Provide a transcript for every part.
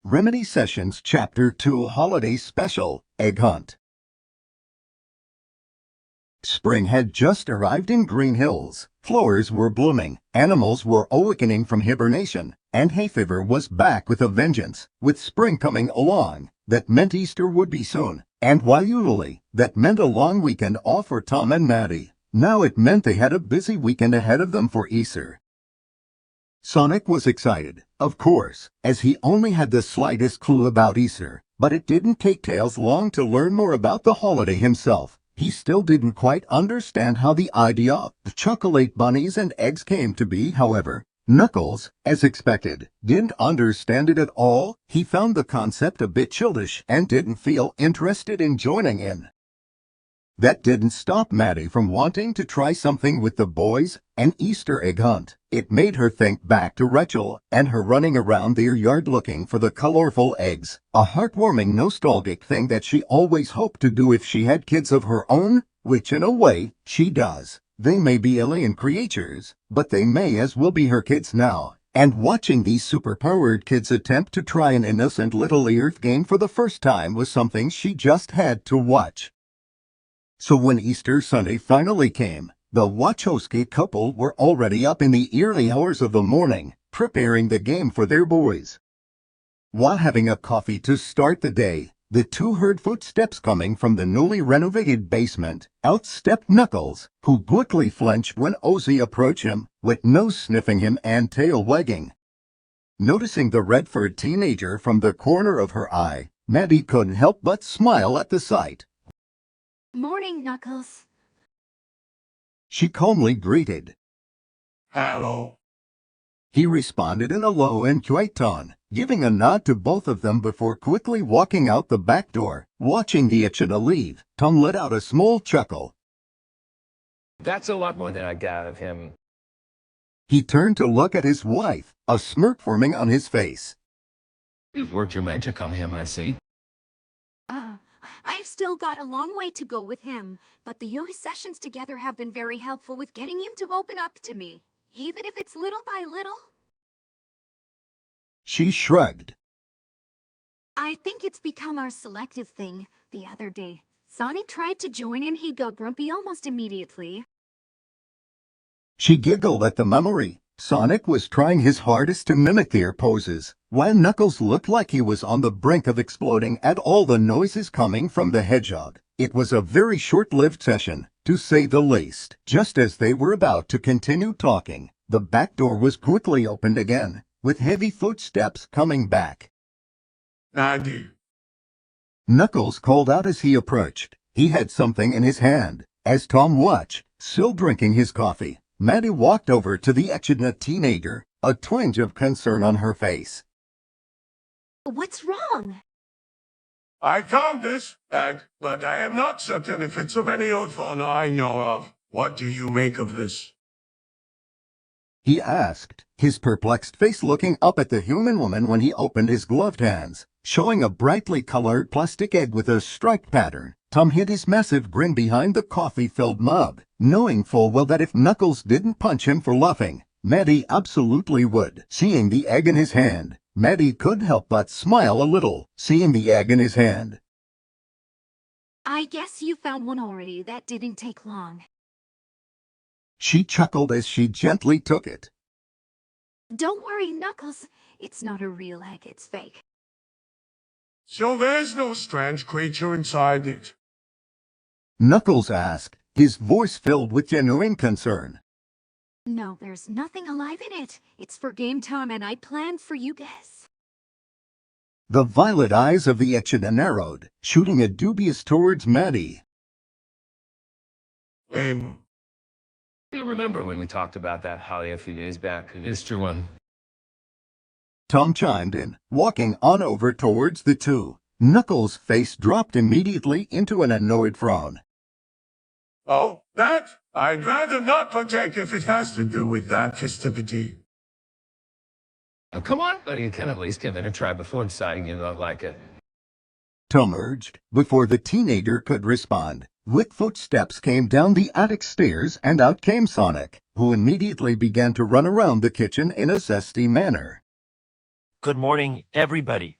Remedy Sessions Chapter 2 Holiday Special, Egg Hunt. Spring had just arrived in Green Hills. Flowers were blooming, animals were awakening from hibernation, and hay fever was back with a vengeance. With spring coming along, that meant Easter would be soon, and while usually that meant a long weekend off for Tom and Maddie, now it meant they had a busy weekend ahead of them for Easter. Sonic was excited, of course, as he only had the slightest clue about Easter, but it didn't take Tails long to learn more about the holiday himself. He still didn't quite understand how the idea of chocolate bunnies and eggs came to be, however. Knuckles, as expected, didn't understand it at all. He found the concept a bit childish and didn't feel interested in joining in. That didn't stop Maddie from wanting to try something with the boys, an Easter egg hunt. It made her think back to Rachel and her running around their yard looking for the colorful eggs, a heartwarming nostalgic thing that she always hoped to do if she had kids of her own, which in a way, she does. They may be alien creatures, but they may as well be her kids now. And watching these superpowered kids attempt to try an innocent little Earth game for the first time was something she just had to watch. So when Easter Sunday finally came, the Wachowski couple were already up in the early hours of the morning, preparing the game for their boys. While having a coffee to start the day, the two heard footsteps coming from the newly renovated basement. Out stepped Knuckles, who quickly flinched when Ozzy approached him, with nose sniffing him and tail wagging. Noticing the red-furred teenager from the corner of her eye, Maddie couldn't help but smile at the sight. Morning, Knuckles. She calmly greeted. Hello. He responded in a low and quiet tone, giving a nod to both of them before quickly walking out the back door. Watching the Echidna leave, Tom let out a small chuckle. That's a lot more than I got out of him. He turned to look at his wife, a smirk forming on his face. You've worked your magic on him, I see. I've still got a long way to go with him, but the yoga sessions together have been very helpful with getting him to open up to me, even if it's little by little. She shrugged. I think it's become our selective thing. The other day, Sonic tried to join and he got grumpy almost immediately. She giggled at the memory. Sonic was trying his hardest to mimic their poses, while Knuckles looked like he was on the brink of exploding at all the noises coming from the hedgehog. It was a very short-lived session, to say the least. Just as they were about to continue talking, the back door was quickly opened again, with heavy footsteps coming back. Maddie. Knuckles called out as he approached. He had something in his hand. As Tom watched, still drinking his coffee, Maddie walked over to the Echidna teenager, a twinge of concern on her face. What's wrong? I found this egg, but I am not certain if it's of any old fauna I know of. What do you make of this? He asked, his perplexed face looking up at the human woman when he opened his gloved hands, showing a brightly colored plastic egg with a striped pattern. Tom hid his massive grin behind the coffee-filled mug, knowing full well that if Knuckles didn't punch him for laughing, Maddie absolutely would. Seeing the egg in his hand, Maddie couldn't help but smile a little, seeing the egg in his hand. I guess you found one already. That didn't take long. She chuckled as she gently took it. Don't worry, Knuckles. It's not a real egg, it's fake. So there's no strange creature inside it? Knuckles asked, his voice filled with genuine concern. No, there's nothing alive in it. It's for game time and I planned for you guys. The violet eyes of the Echidna narrowed, shooting a dubious towards Maddie. You remember when we talked about that holiday a few days back? It's true one. Tom chimed in, walking on over towards the two. Knuckles' face dropped immediately into an annoyed frown. Oh, that? I'd rather not partake if it has to do with that festivity. Oh, come on, buddy. You can at least give it a try before deciding you don't like it. Tom urged, before the teenager could respond. Quick footsteps came down the attic stairs and out came Sonic, who immediately began to run around the kitchen in a zesty manner. Good morning, everybody.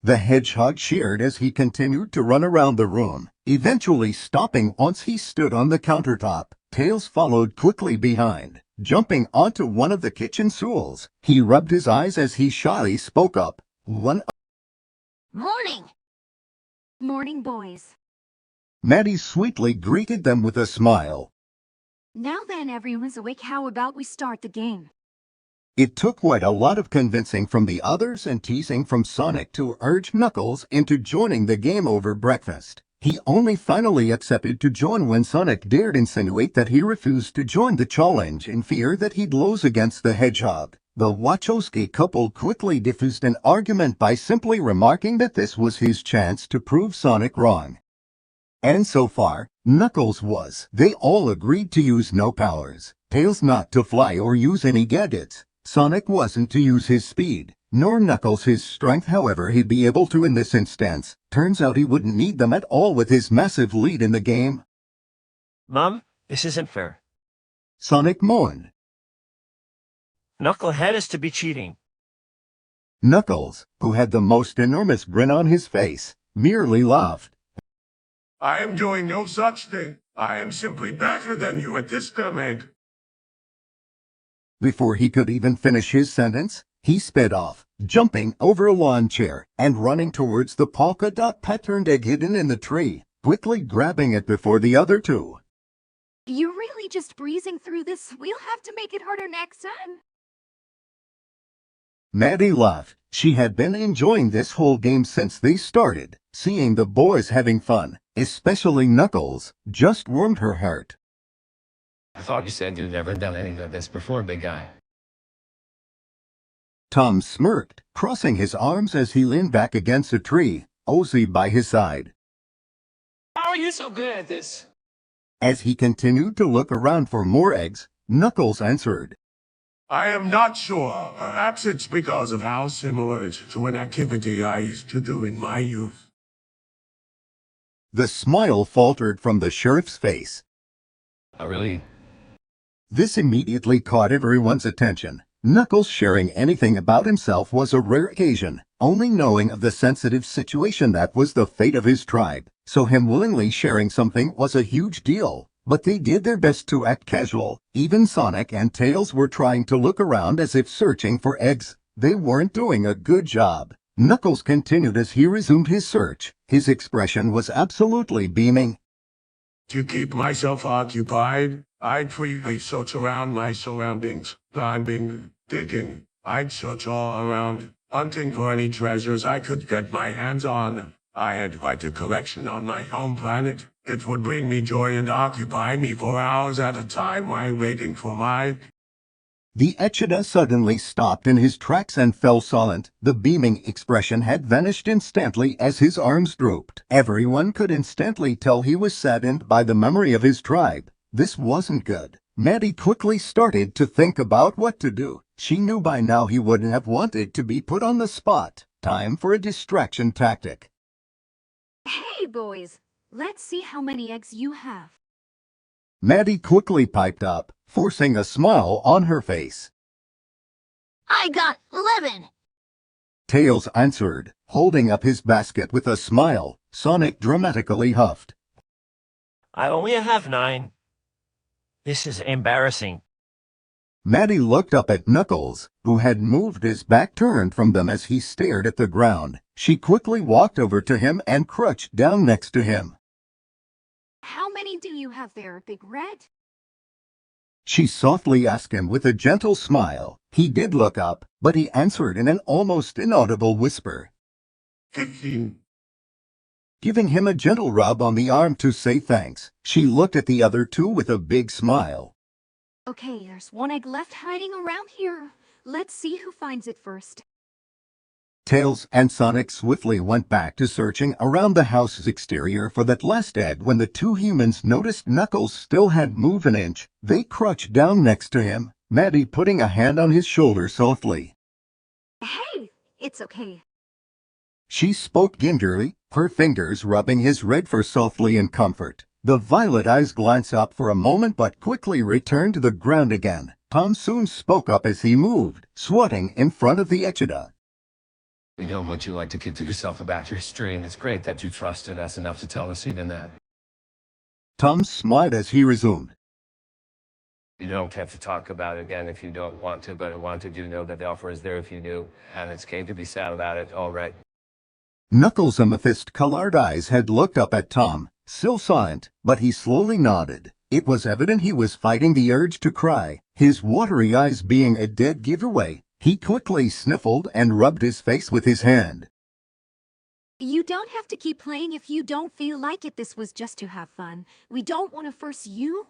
The hedgehog cheered as he continued to run around the room, eventually stopping once he stood on the countertop. Tails followed quickly behind, jumping onto one of the kitchen stools. He rubbed his eyes as he shyly spoke up. Morning! Morning, boys. Maddie sweetly greeted them with a smile. Now then, everyone's awake. How about we start the game? It took quite a lot of convincing from the others and teasing from Sonic to urge Knuckles into joining the game over breakfast. He only finally accepted to join when Sonic dared insinuate that he refused to join the challenge in fear that he'd lose against the hedgehog. The Wachowski couple quickly diffused an argument by simply remarking that this was his chance to prove Sonic wrong. And so far, Knuckles was. They all agreed to use no powers, Tails not to fly or use any gadgets. Sonic wasn't to use his speed, nor Knuckles his strength. However, he'd be able to in this instance. Turns out he wouldn't need them at all with his massive lead in the game. Mom, this isn't fair. Sonic moaned. Knucklehead is to be cheating. Knuckles, who had the most enormous grin on his face, merely laughed. I am doing no such thing. I am simply better than you at this domain. Before he could even finish his sentence, he sped off, jumping over a lawn chair and running towards the polka dot patterned egg hidden in the tree, quickly grabbing it before the other two. You're really just breezing through this. We'll have to make it harder next time. Maddie laughed. She had been enjoying this whole game since they started. Seeing the boys having fun, especially Knuckles, just warmed her heart. I thought you said you'd never done anything like this before, big guy. Tom smirked, crossing his arms as he leaned back against a tree, Ozzy by his side. How are you so good at this? As he continued to look around for more eggs, Knuckles answered. I am not sure. Perhaps it's because of how similar it is to an activity I used to do in my youth. The smile faltered from the sheriff's face. Oh, really? This immediately caught everyone's attention. Knuckles sharing anything about himself was a rare occasion, only knowing of the sensitive situation that was the fate of his tribe, so him willingly sharing something was a huge deal. But they did their best to act casual. Even Sonic and Tails were trying to look around as if searching for eggs. They weren't doing a good job. Knuckles continued as he resumed his search. His expression was absolutely beaming. To keep myself occupied, I'd freely search around my surroundings, climbing, digging. I'd search all around, hunting for any treasures I could get my hands on. I had quite a collection on my home planet. It would bring me joy and occupy me for hours at a time while waiting for my... The Echidna suddenly stopped in his tracks and fell silent. The beaming expression had vanished instantly as his arms drooped. Everyone could instantly tell he was saddened by the memory of his tribe. This wasn't good. Maddie quickly started to think about what to do. She knew by now he wouldn't have wanted to be put on the spot. Time for a distraction tactic. Hey, boys. Let's see how many eggs you have. Maddie quickly piped up, forcing a smile on her face. I got 11. Tails answered, holding up his basket with a smile. Sonic dramatically huffed. I only have 9. This is embarrassing. Maddie looked up at Knuckles, who had moved his back turned from them as he stared at the ground. She quickly walked over to him and crouched down next to him. How many do you have there, Big Red? She softly asked him with a gentle smile. He did look up, but he answered in an almost inaudible whisper. 15. Giving him a gentle rub on the arm to say thanks, she looked at the other two with a big smile. Okay, there's one egg left hiding around here. Let's see who finds it first. Tails and Sonic swiftly went back to searching around the house's exterior for that last egg. When the two humans noticed Knuckles still hadn't moved an inch, they crouched down next to him, Maddie putting a hand on his shoulder softly. Hey, it's okay. She spoke gingerly, her fingers rubbing his red fur softly in comfort. The violet eyes glanced up for a moment but quickly returned to the ground again. Tom soon spoke up as he moved, swatting in front of the Echidna. We know what you like to kid to yourself about your history, and it's great that you trusted us enough to tell us even that. Tom smiled as he resumed. You don't have to talk about it again if you don't want to, but I wanted you to know that the offer is there if you knew, and it's okay to be sad about it, all right? Knuckles' amethyst-colored eyes had looked up at Tom, still silent, but he slowly nodded. It was evident he was fighting the urge to cry, his watery eyes being a dead giveaway. He quickly sniffled and rubbed his face with his hand. You don't have to keep playing if you don't feel like it. This was just to have fun. We don't want to force you.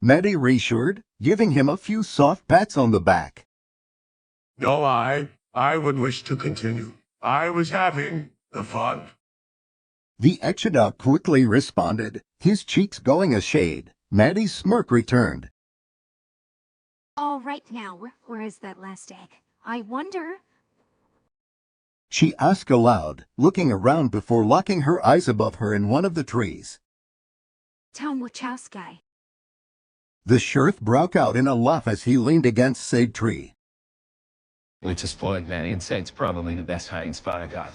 Maddie reassured, giving him a few soft pats on the back. No, I would wish to continue. I was having the fun. The Echidna quickly responded, his cheeks going a shade. Maddie's smirk returned. All right now, where is that last egg? I wonder. She asked aloud, looking around before locking her eyes above her in one of the trees. Tom Wachowski. The sheriff broke out in a laugh as he leaned against said tree. We just spoiled Manny and say it's probably the best hiding spot I got.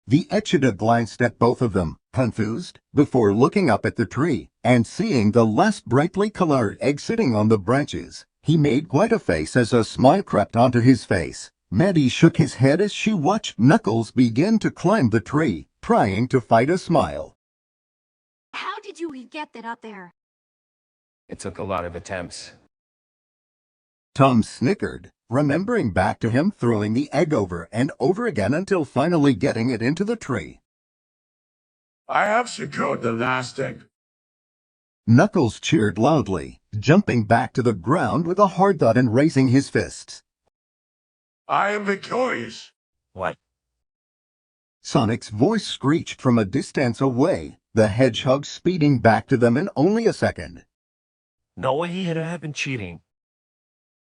The Echidna glanced at both of them, confused, before looking up at the tree, and seeing the last brightly colored egg sitting on the branches. He made quite a face as a smile crept onto his face. Maddie shook his head as she watched Knuckles begin to climb the tree, trying to fight a smile. How did you get that up there? It took a lot of attempts. Tom snickered, remembering back to him throwing the egg over and over again until finally getting it into the tree. I have secured the last egg. Knuckles cheered loudly, jumping back to the ground with a hard thud and raising his fists. I am victorious. What? Sonic's voice screeched from a distance away, the hedgehog speeding back to them in only a second. No way he had have been cheating.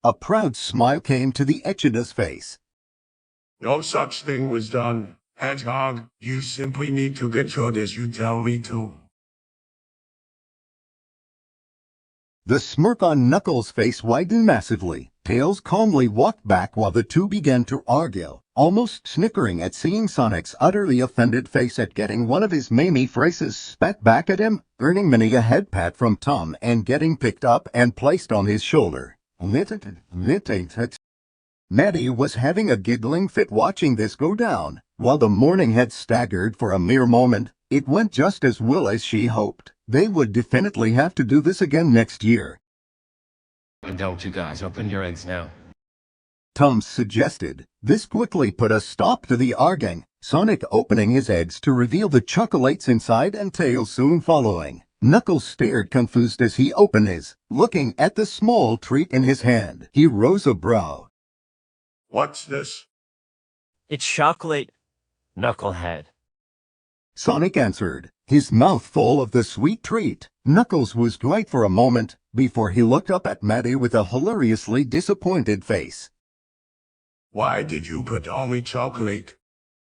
A proud smile came to the Echidna's face. No such thing was done. Hedgehog, you simply need to get through this. You tell me to. The smirk on Knuckles' face widened massively. Tails calmly walked back while the two began to argue, almost snickering at seeing Sonic's utterly offended face at getting one of his Mamie phrases spat back at him, earning Minnie a head pat from Tom and getting picked up and placed on his shoulder. Maddie was having a giggling fit watching this go down. While the morning had staggered for a mere moment, it went just as well as she hoped. They would definitely have to do this again next year. And don't you guys open your eggs now? Tom suggested. This quickly put a stop to the arguing, Sonic opening his eggs to reveal the chocolates inside and Tails soon following. Knuckles stared confused as he opened his, looking at the small treat in his hand. He rose a brow. What's this? It's chocolate, Knucklehead. Sonic answered, his mouth full of the sweet treat. Knuckles was quiet for a moment, before he looked up at Maddie with a hilariously disappointed face. Why did you put only chocolate?